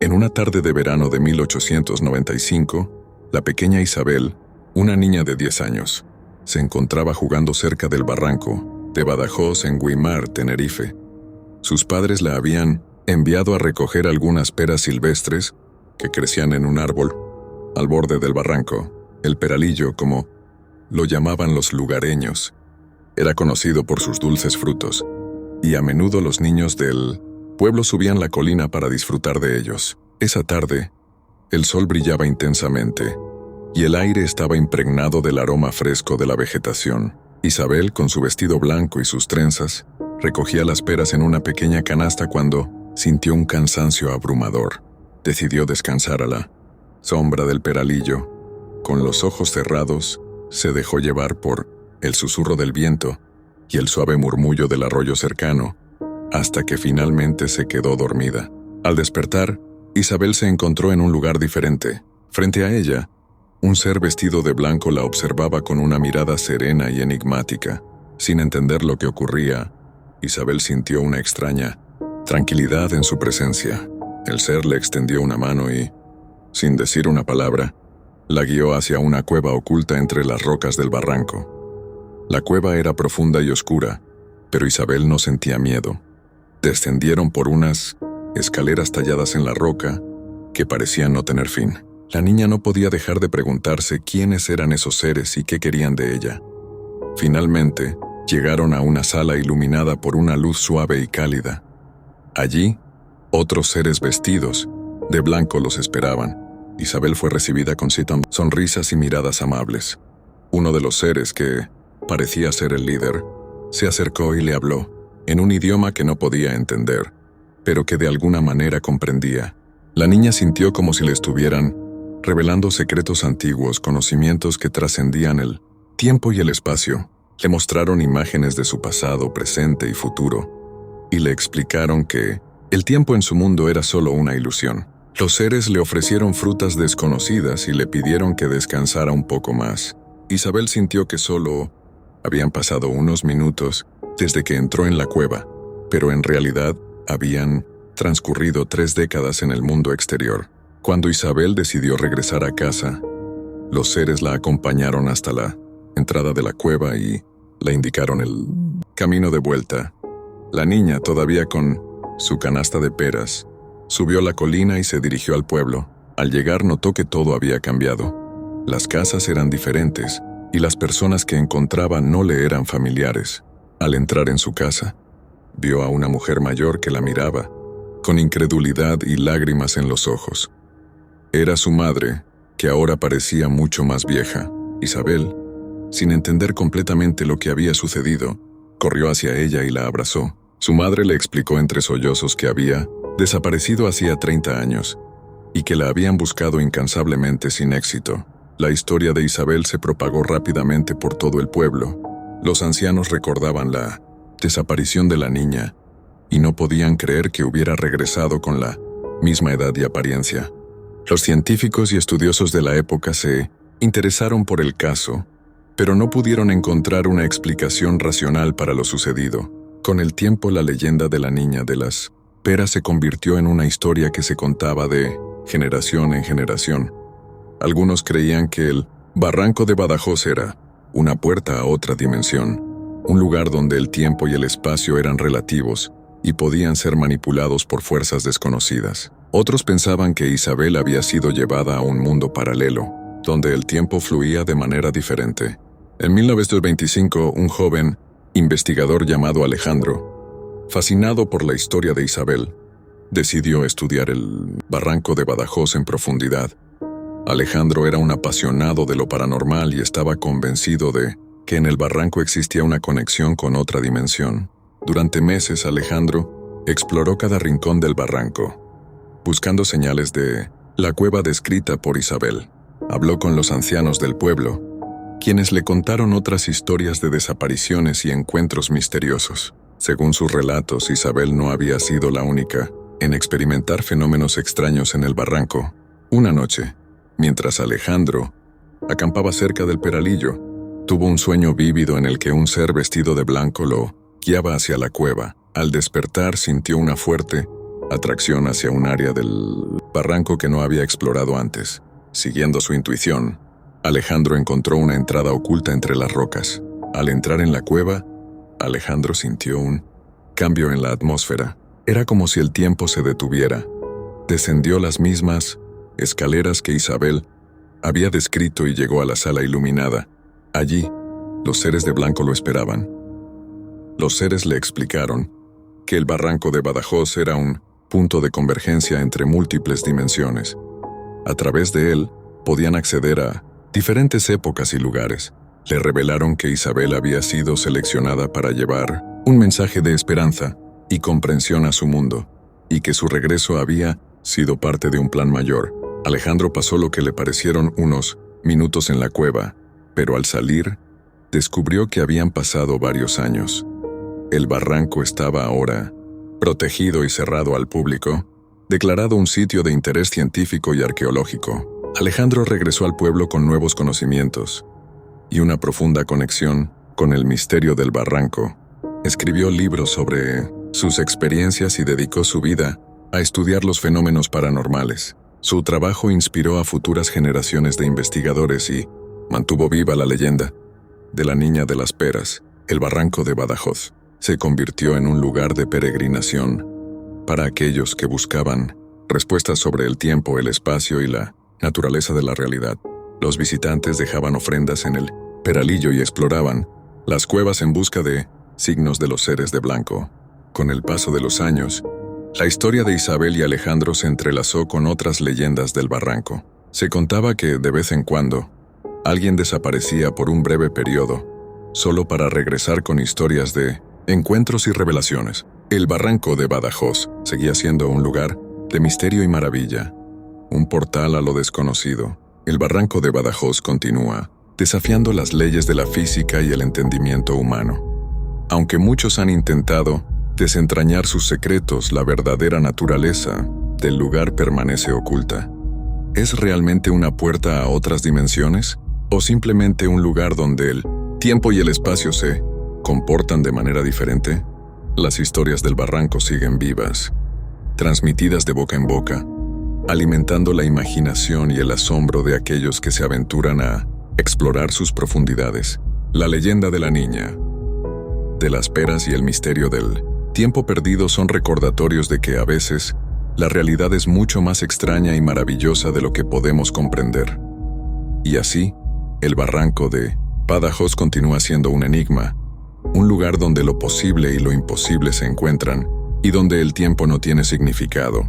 En una tarde de verano de 1895, la pequeña Isabel, una niña de 10 años, se encontraba jugando cerca del barranco de Badajoz en Güímar, Tenerife. Sus padres la habían enviado a recoger algunas peras silvestres que crecían en un árbol al borde del barranco. El peralillo, como lo llamaban los lugareños, era conocido por sus dulces frutos, y a menudo los niños del pueblo subían la colina para disfrutar de ellos. Esa tarde, el sol brillaba intensamente, y el aire estaba impregnado del aroma fresco de la vegetación. Isabel, con su vestido blanco y sus trenzas, recogía las peras en una pequeña canasta cuando sintió un cansancio abrumador. Decidió descansar a la sombra del peralillo. Con los ojos cerrados, se dejó llevar por el susurro del viento y el suave murmullo del arroyo cercano, hasta que finalmente se quedó dormida. Al despertar, Isabel se encontró en un lugar diferente. Frente a ella, un ser vestido de blanco la observaba con una mirada serena y enigmática. Sin entender lo que ocurría, Isabel sintió una extraña tranquilidad en su presencia. El ser le extendió una mano y, sin decir una palabra, la guió hacia una cueva oculta entre las rocas del barranco. La cueva era profunda y oscura, pero Isabel no sentía miedo. Descendieron por unas escaleras talladas en la roca que parecían no tener fin. La niña no podía dejar de preguntarse quiénes eran esos seres y qué querían de ella. Finalmente, llegaron a una sala iluminada por una luz suave y cálida. Allí, otros seres vestidos de blanco los esperaban. Isabel fue recibida con sonrisas y miradas amables. Uno de los seres, que parecía ser el líder, se acercó y le habló, en un idioma que no podía entender, pero que de alguna manera comprendía. La niña sintió como si le estuvieran revelando secretos antiguos, conocimientos que trascendían el tiempo y el espacio. Le mostraron imágenes de su pasado, presente y futuro, y le explicaron que el tiempo en su mundo era solo una ilusión. Los seres le ofrecieron frutas desconocidas y le pidieron que descansara un poco más. Isabel sintió que solo habían pasado unos minutos desde que entró en la cueva, pero en realidad habían transcurrido 3 décadas en el mundo exterior. Cuando Isabel decidió regresar a casa, los seres la acompañaron hasta la entrada de la cueva y le indicaron el camino de vuelta. La niña, todavía con su canasta de peras, subió la colina y se dirigió al pueblo. Al llegar notó que todo había cambiado. Las casas eran diferentes y las personas que encontraba no le eran familiares. Al entrar en su casa, vio a una mujer mayor que la miraba, con incredulidad y lágrimas en los ojos. Era su madre, que ahora parecía mucho más vieja. Isabel, sin entender completamente lo que había sucedido, corrió hacia ella y la abrazó. Su madre le explicó entre sollozos que había desaparecido hacía 30 años y que la habían buscado incansablemente sin éxito. La historia de Isabel se propagó rápidamente por todo el pueblo. Los ancianos recordaban la desaparición de la niña y no podían creer que hubiera regresado con la misma edad y apariencia. Los científicos y estudiosos de la época se interesaron por el caso, pero no pudieron encontrar una explicación racional para lo sucedido. Con el tiempo, la leyenda de la niña de las peras se convirtió en una historia que se contaba de generación en generación. Algunos creían que el barranco de Badajoz era una puerta a otra dimensión, un lugar donde el tiempo y el espacio eran relativos y podían ser manipulados por fuerzas desconocidas. Otros pensaban que Isabel había sido llevada a un mundo paralelo, donde el tiempo fluía de manera diferente. En 1925, un joven investigador llamado Alejandro, fascinado por la historia de Isabel, decidió estudiar el barranco de Badajoz en profundidad. Alejandro era un apasionado de lo paranormal y estaba convencido de que en el barranco existía una conexión con otra dimensión. Durante meses, Alejandro exploró cada rincón del barranco, buscando señales de la cueva descrita por Isabel. Habló con los ancianos del pueblo, quienes le contaron otras historias de desapariciones y encuentros misteriosos. Según sus relatos, Isabel no había sido la única en experimentar fenómenos extraños en el barranco. Una noche, mientras Alejandro acampaba cerca del peralillo, tuvo un sueño vívido en el que un ser vestido de blanco lo guiaba hacia la cueva. Al despertar, sintió una fuerte atracción hacia un área del barranco que no había explorado antes. Siguiendo su intuición, Alejandro encontró una entrada oculta entre las rocas. Al entrar en la cueva, Alejandro sintió un cambio en la atmósfera. Era como si el tiempo se detuviera. Descendió las mismas escaleras que Isabel había descrito y llegó a la sala iluminada. Allí, los seres de blanco lo esperaban. Los seres le explicaron que el barranco de Badajoz era un punto de convergencia entre múltiples dimensiones. A través de él, podían acceder a diferentes épocas y lugares. Le revelaron que Isabel había sido seleccionada para llevar un mensaje de esperanza y comprensión a su mundo, y que su regreso había sido parte de un plan mayor. Alejandro pasó lo que le parecieron unos minutos en la cueva, pero al salir, descubrió que habían pasado varios años. El barranco estaba ahora protegido y cerrado al público, declarado un sitio de interés científico y arqueológico. Alejandro regresó al pueblo con nuevos conocimientos y una profunda conexión con el misterio del barranco. Escribió libros sobre sus experiencias y dedicó su vida a estudiar los fenómenos paranormales. Su trabajo inspiró a futuras generaciones de investigadores y mantuvo viva la leyenda de la Niña de las Peras. El barranco de Badajoz se convirtió en un lugar de peregrinación para aquellos que buscaban respuestas sobre el tiempo, el espacio y la naturaleza de la realidad. Los visitantes dejaban ofrendas en el peralillo y exploraban las cuevas en busca de signos de los seres de blanco. Con el paso de los años, la historia de Isabel y Alejandro se entrelazó con otras leyendas del barranco. Se contaba que, de vez en cuando, alguien desaparecía por un breve periodo, solo para regresar con historias de encuentros y revelaciones. El barranco de Badajoz seguía siendo un lugar de misterio y maravilla, un portal a lo desconocido. El barranco de Badajoz continúa desafiando las leyes de la física y el entendimiento humano. Aunque muchos han intentado desentrañar sus secretos, la verdadera naturaleza del lugar permanece oculta. ¿Es realmente una puerta a otras dimensiones? ¿O simplemente un lugar donde el tiempo y el espacio se comportan de manera diferente? Las historias del barranco siguen vivas, transmitidas de boca en boca, alimentando la imaginación y el asombro de aquellos que se aventuran a explorar sus profundidades. La leyenda de la niña de las peras y el misterio del tiempo perdido son recordatorios de que a veces la realidad es mucho más extraña y maravillosa de lo que podemos comprender. Y así, el barranco de Badajoz continúa siendo un enigma, un lugar donde lo posible y lo imposible se encuentran y donde el tiempo no tiene significado.